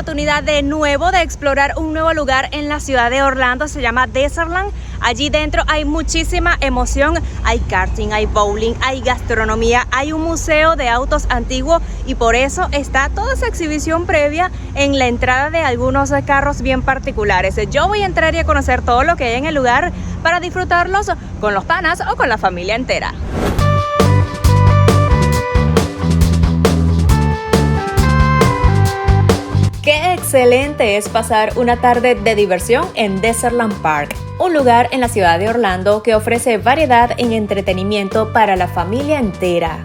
oportunidad de nuevo de explorar un nuevo lugar en la ciudad de Orlando, se llama Desertland. Allí dentro hay muchísima emoción, hay karting, hay bowling, hay gastronomía, hay un museo de autos antiguos y por eso está toda esa exhibición previa en la entrada de algunos carros bien particulares. Yo voy a entrar y a conocer todo lo que hay en el lugar para disfrutarlos con los panas o con la familia entera. Qué excelente es pasar una tarde de diversión en Desertland Park, un lugar en la ciudad de Orlando que ofrece variedad en entretenimiento para la familia entera.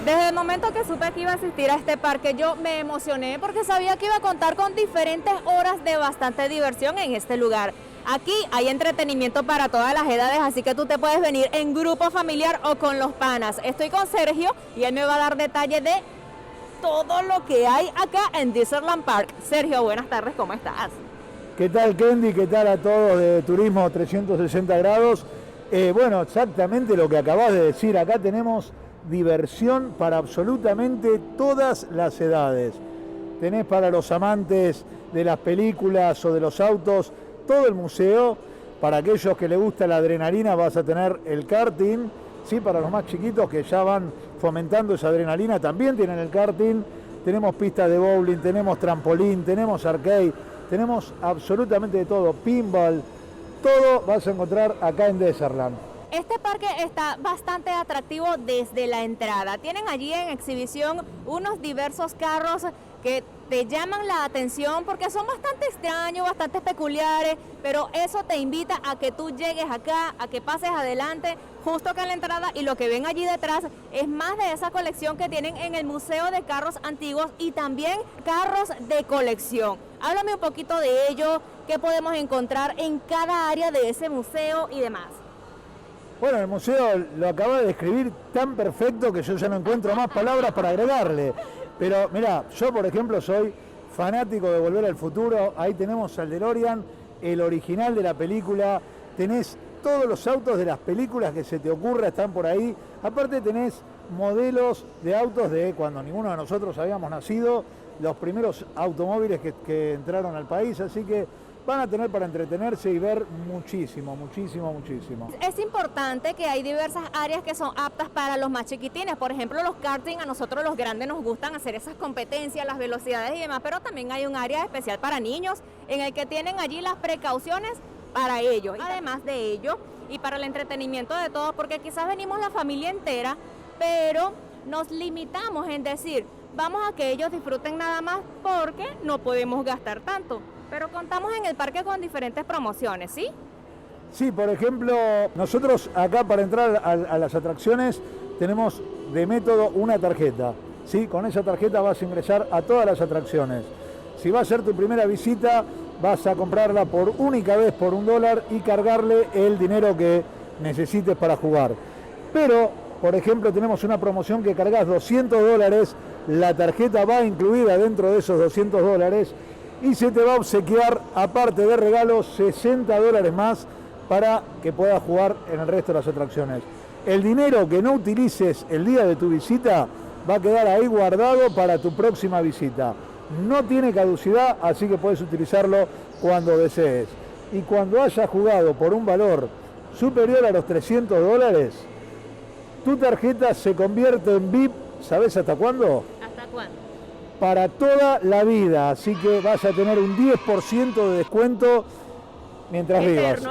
Desde el momento que supe que iba a asistir a este parque, yo me emocioné porque sabía que iba a contar con diferentes horas de bastante diversión en este lugar. Aquí hay entretenimiento para todas las edades, así que tú te puedes venir en grupo familiar o con los panas. Estoy con Sergio y él me va a dar detalles de todo lo que hay acá en Desertland Park. Sergio, buenas tardes, ¿cómo estás? ¿Qué tal, Kendi? ¿Qué tal a todos de Turismo 360 grados? Bueno, exactamente lo que acabas de decir. Acá tenemos diversión para absolutamente todas las edades. Tenés para los amantes de las películas o de los autos todo el museo. Para aquellos que les gusta la adrenalina vas a tener el karting. Sí, para los más chiquitos que ya van fomentando esa adrenalina también tienen el karting. Tenemos pistas de bowling, tenemos trampolín, tenemos arcade, tenemos absolutamente de todo, pinball, todo vas a encontrar acá en Desertland. Este parque está bastante atractivo desde la entrada. Tienen allí en exhibición unos diversos carros que te llaman la atención porque son bastante extraños, bastante peculiares, pero eso te invita a que tú llegues acá, a que pases adelante, justo acá en la entrada, y lo que ven allí detrás es más de esa colección que tienen en el Museo de Carros Antiguos y también carros de colección. Háblame un poquito de ello, qué podemos encontrar en cada área de ese museo y demás. Bueno, el museo lo acaba de describir tan perfecto que yo ya no encuentro más palabras para agregarle. Pero mirá, yo por ejemplo soy fanático de Volver al Futuro. Ahí tenemos al DeLorean, el original de la película. Tenés todos los autos de las películas que se te ocurra, están por ahí. Aparte tenés modelos de autos de cuando ninguno de nosotros habíamos nacido, los primeros automóviles que entraron al país, así que van a tener para entretenerse y ver muchísimo, muchísimo, muchísimo. Es importante que hay diversas áreas que son aptas para los más chiquitines. Por ejemplo, los karting, a nosotros los grandes nos gustan hacer esas competencias, las velocidades y demás, pero también hay un área especial para niños en el que tienen allí las precauciones para ellos. Además de ello, y para el entretenimiento de todos, porque quizás venimos la familia entera, pero nos limitamos en decir, vamos a que ellos disfruten nada más porque no podemos gastar tanto. Pero contamos en el parque con diferentes promociones, ¿sí? Sí, por ejemplo, nosotros acá para entrar a las atracciones tenemos de método una tarjeta, ¿sí? Con esa tarjeta vas a ingresar a todas las atracciones. Si va a ser tu primera visita, vas a comprarla por única vez por $1 y cargarle el dinero que necesites para jugar. Pero, por ejemplo, tenemos una promoción que cargas $200, la tarjeta va incluida dentro de esos $200 y se te va a obsequiar, aparte de regalos, $60 más para que puedas jugar en el resto de las atracciones. El dinero que no utilices el día de tu visita va a quedar ahí guardado para tu próxima visita. No tiene caducidad, así que puedes utilizarlo cuando desees. Y cuando hayas jugado por un valor superior a los $300, tu tarjeta se convierte en VIP, ¿sabes hasta cuándo? ¿Hasta cuándo? Para toda la vida, así que vas a tener un 10% de descuento mientras vivas.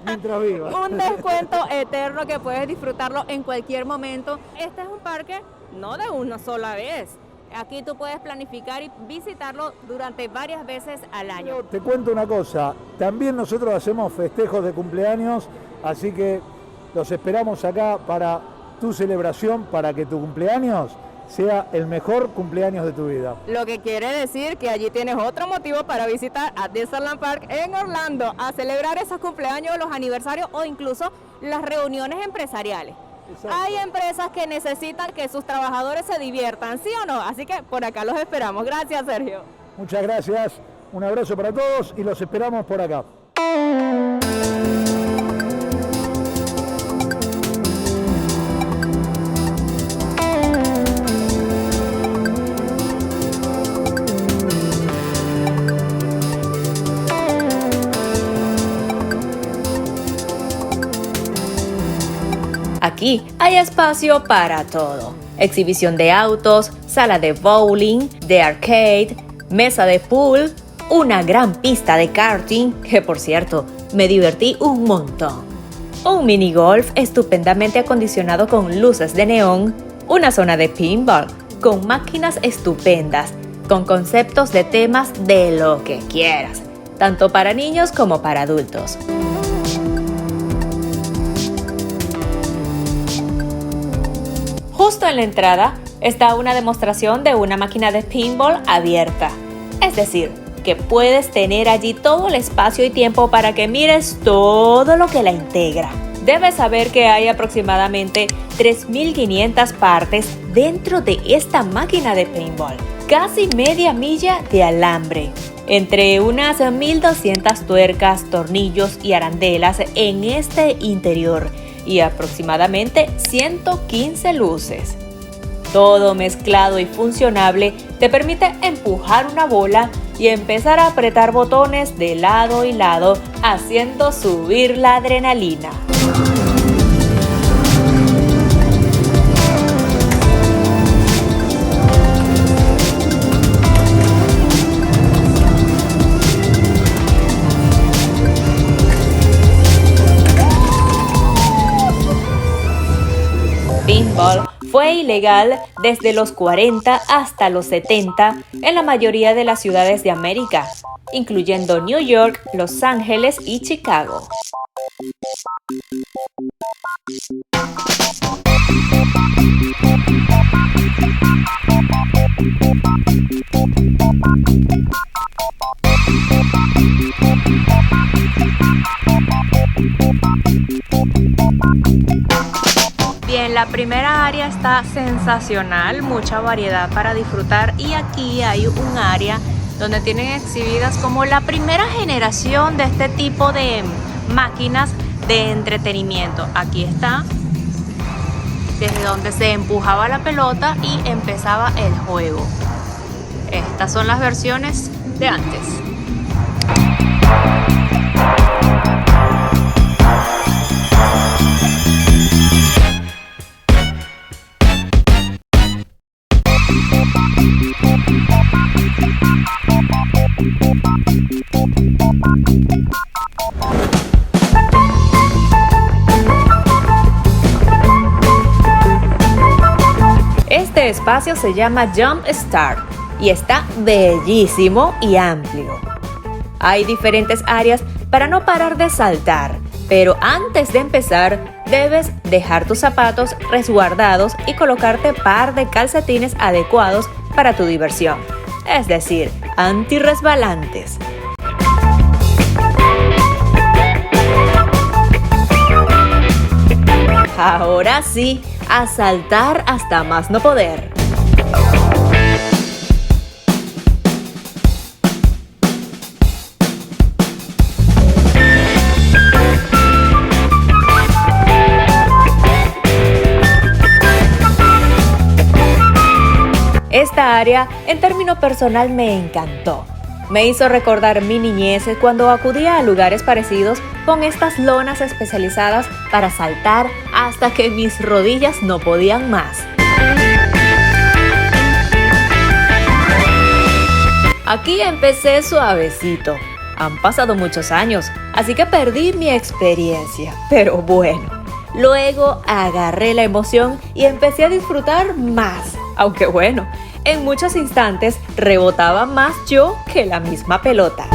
Mientras vivas. Un descuento eterno que puedes disfrutarlo en cualquier momento. Este es un parque no de una sola vez. Aquí tú puedes planificar y visitarlo durante varias veces al año. Te cuento una cosa, también nosotros hacemos festejos de cumpleaños, así que los esperamos acá para tu celebración, para que tu cumpleaños sea el mejor cumpleaños de tu vida. Lo que quiere decir que allí tienes otro motivo para visitar a Desertland Park en Orlando, a celebrar esos cumpleaños, los aniversarios o incluso las reuniones empresariales. Exacto. Hay empresas que necesitan que sus trabajadores se diviertan, ¿sí o no? Así que por acá los esperamos. Gracias, Sergio. Muchas gracias, un abrazo para todos y los esperamos por acá. Aquí hay espacio para todo. Exhibición de autos, sala de bowling, de arcade, mesa de pool, una gran pista de karting, que por cierto, me divertí un montón. Un mini golf estupendamente acondicionado con luces de neón, una zona de pinball con máquinas estupendas, con conceptos de temas de lo que quieras, tanto para niños como para adultos. Justo en la entrada está una demostración de una máquina de pinball abierta, es decir, que puedes tener allí todo el espacio y tiempo para que mires todo lo que la integra. Debes saber que hay aproximadamente 3.500 partes dentro de esta máquina de paintball, casi media milla de alambre, entre unas 1.200 tuercas, tornillos y arandelas en este interior y aproximadamente 115 luces. Todo mezclado y funcionable te permite empujar una bola y empezar a apretar botones de lado y lado, haciendo subir la adrenalina. Pinball fue ilegal desde los 40 hasta los 70 en la mayoría de las ciudades de América, incluyendo New York, Los Ángeles y Chicago. Bien, la primera área está sensacional, mucha variedad para disfrutar y aquí hay un área donde tienen exhibidas como la primera generación de este tipo de máquinas de entretenimiento. Aquí está, desde donde se empujaba la pelota y empezaba el juego. Estas son las versiones de antes. Este espacio se llama Jump Start y está bellísimo y amplio. Hay diferentes áreas para no parar de saltar, pero antes de empezar debes dejar tus zapatos resguardados y colocarte par de calcetines adecuados para tu diversión, es decir, antirresbalantes. Ahora sí, a saltar hasta más no poder. Esta área, en término personal, me encantó. Me hizo recordar mi niñez cuando acudía a lugares parecidos con estas lonas especializadas para saltar hasta que mis rodillas no podían más. Aquí empecé suavecito. Han pasado muchos años, así que perdí mi experiencia. Pero bueno, luego agarré la emoción y empecé a disfrutar más. Aunque bueno, en muchos instantes rebotaba más yo que la misma pelota.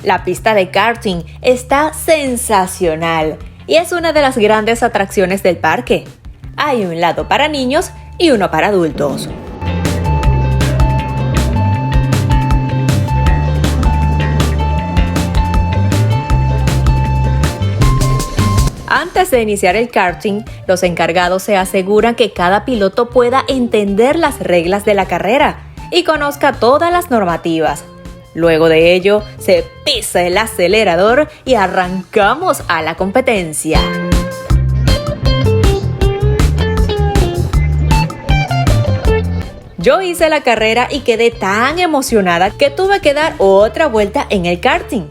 La pista de karting está sensacional y es una de las grandes atracciones del parque. Hay un lado para niños y uno para adultos. Antes de iniciar el karting, los encargados se aseguran que cada piloto pueda entender las reglas de la carrera y conozca todas las normativas. Luego de ello, se pisa el acelerador y arrancamos a la competencia. Yo hice la carrera y quedé tan emocionada que tuve que dar otra vuelta en el karting.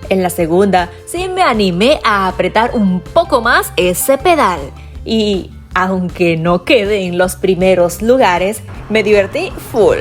En la segunda, sí me animé a apretar un poco más ese pedal. Y aunque no quedé en los primeros lugares, me divertí full.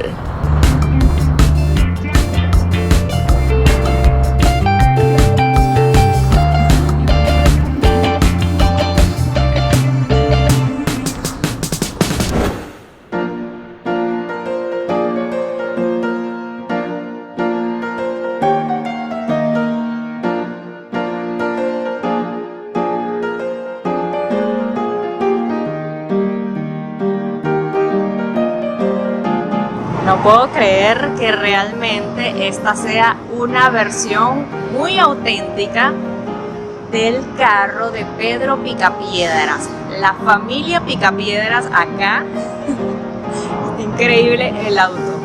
No puedo creer que realmente esta sea una versión muy auténtica del carro de Pedro Picapiedras. La familia Picapiedras acá. Increíble el auto.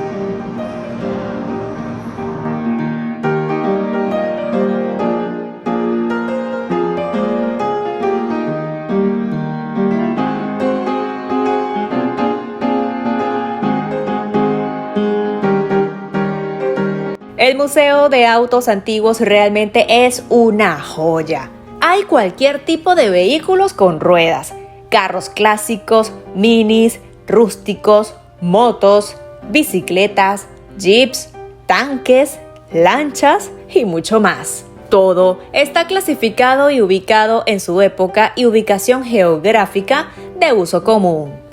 El Museo de Autos Antiguos realmente es una joya. Hay cualquier tipo de vehículos con ruedas, carros clásicos, minis, rústicos, motos, bicicletas, jeeps, tanques, lanchas y mucho más. Todo está clasificado y ubicado en su época y ubicación geográfica de uso común.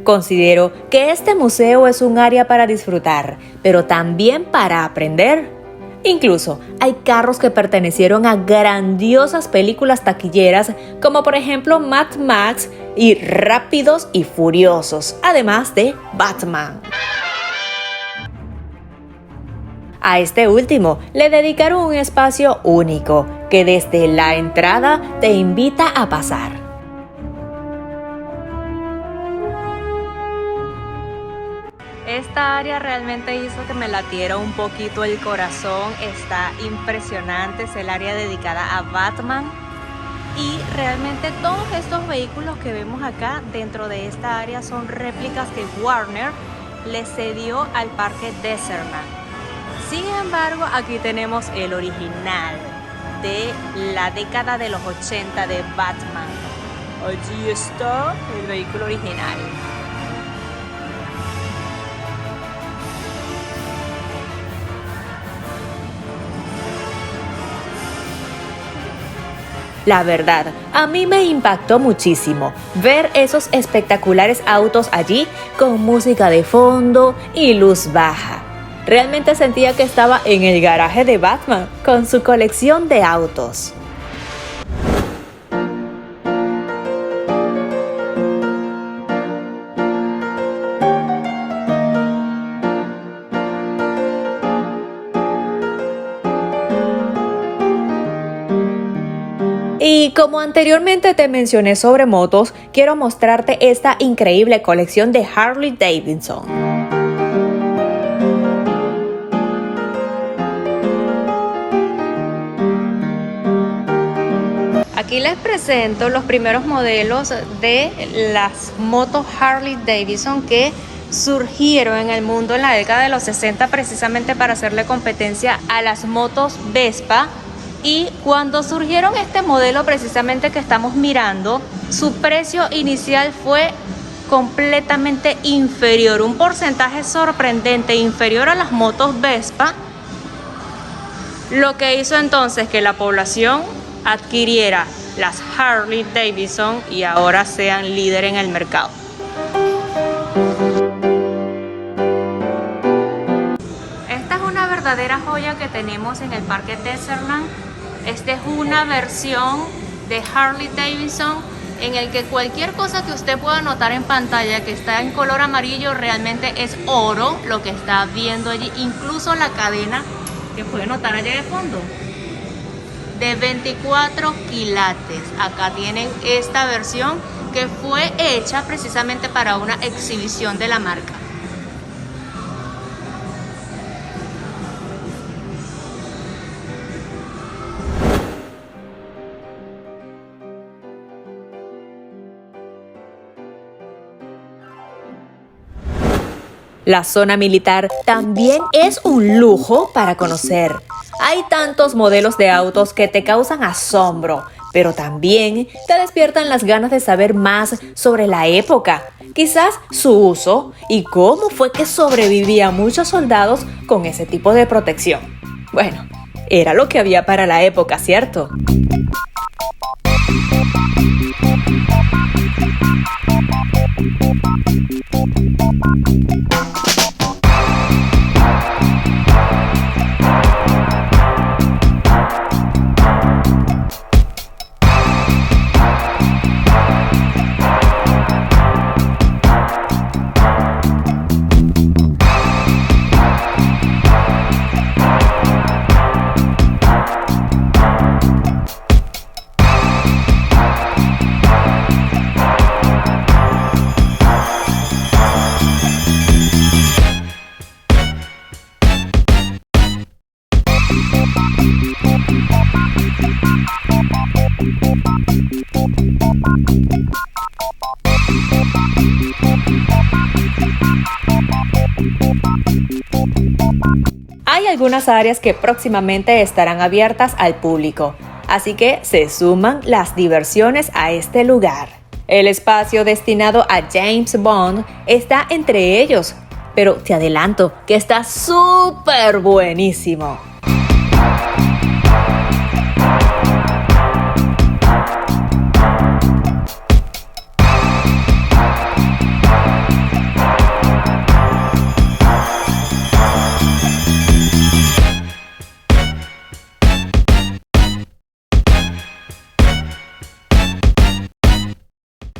Considero que este museo es un área para disfrutar, pero también para aprender. Incluso hay carros que pertenecieron a grandiosas películas taquilleras, como por ejemplo Mad Max y Rápidos y Furiosos, además de Batman. A este último le dedicaron un espacio único, que desde la entrada te invita a pasar. Esta área realmente hizo que me latiera un poquito el corazón. Está impresionante, es el área dedicada a Batman. Y realmente todos estos vehículos que vemos acá dentro de esta área son réplicas que Warner le cedió al parque Desertland. Sin embargo, aquí tenemos el original de la década de los 80 de Batman. Allí está el vehículo original. La verdad, a mí me impactó muchísimo ver esos espectaculares autos allí con música de fondo y luz baja. Realmente sentía que estaba en el garaje de Batman con su colección de autos. Y como anteriormente te mencioné sobre motos, quiero mostrarte esta increíble colección de Harley Davidson. Aquí les presento los primeros modelos de las motos Harley Davidson que surgieron en el mundo en la década de los 60 precisamente para hacerle competencia a las motos Vespa. Y cuando surgieron este modelo precisamente que estamos mirando, su precio inicial fue completamente inferior, un porcentaje sorprendente inferior a las motos Vespa, lo que hizo entonces que la población adquiriera las Harley Davidson y ahora sean líder en el mercado. Esta es una verdadera joya que tenemos en el parque Desertland. Esta es una versión de Harley Davidson en el que cualquier cosa que usted pueda notar en pantalla que está en color amarillo realmente es oro lo que está viendo allí, incluso la cadena que puede notar allá de fondo de 24 quilates. Acá tienen esta versión que fue hecha precisamente para una exhibición de la marca. La zona militar también es un lujo para conocer. Hay tantos modelos de autos que te causan asombro, pero también te despiertan las ganas de saber más sobre la época, quizás su uso y cómo fue que sobrevivían muchos soldados con ese tipo de protección. Bueno, era lo que había para la época, ¿cierto? Hay algunas áreas que próximamente estarán abiertas al público, así que se suman las diversiones a este lugar. El espacio destinado a James Bond está entre ellos, pero te adelanto que está súper buenísimo.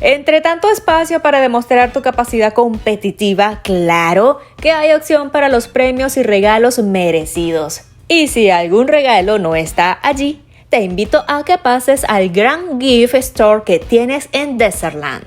Entre tanto espacio para demostrar tu capacidad competitiva, claro que hay opción para los premios y regalos merecidos. Y si algún regalo no está allí, te invito a que pases al gran gift store que tienes en Desertland.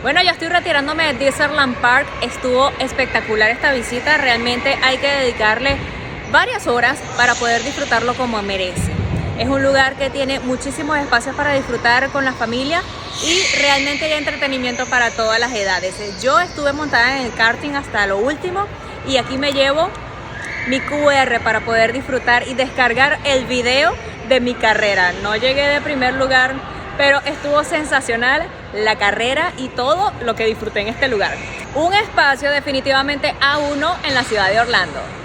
Bueno, ya estoy retirándome de Desertland Park. Estuvo espectacular esta visita. Realmente hay que dedicarle varias horas para poder disfrutarlo como merece. Es un lugar que tiene muchísimos espacios para disfrutar con la familia y realmente hay entretenimiento para todas las edades. Yo estuve montada en el karting hasta lo último y aquí me llevo mi QR para poder disfrutar y descargar el video de mi carrera. No llegué de primer lugar, pero estuvo sensacional la carrera y todo lo que disfruté en este lugar. Un espacio definitivamente A1 en la ciudad de Orlando.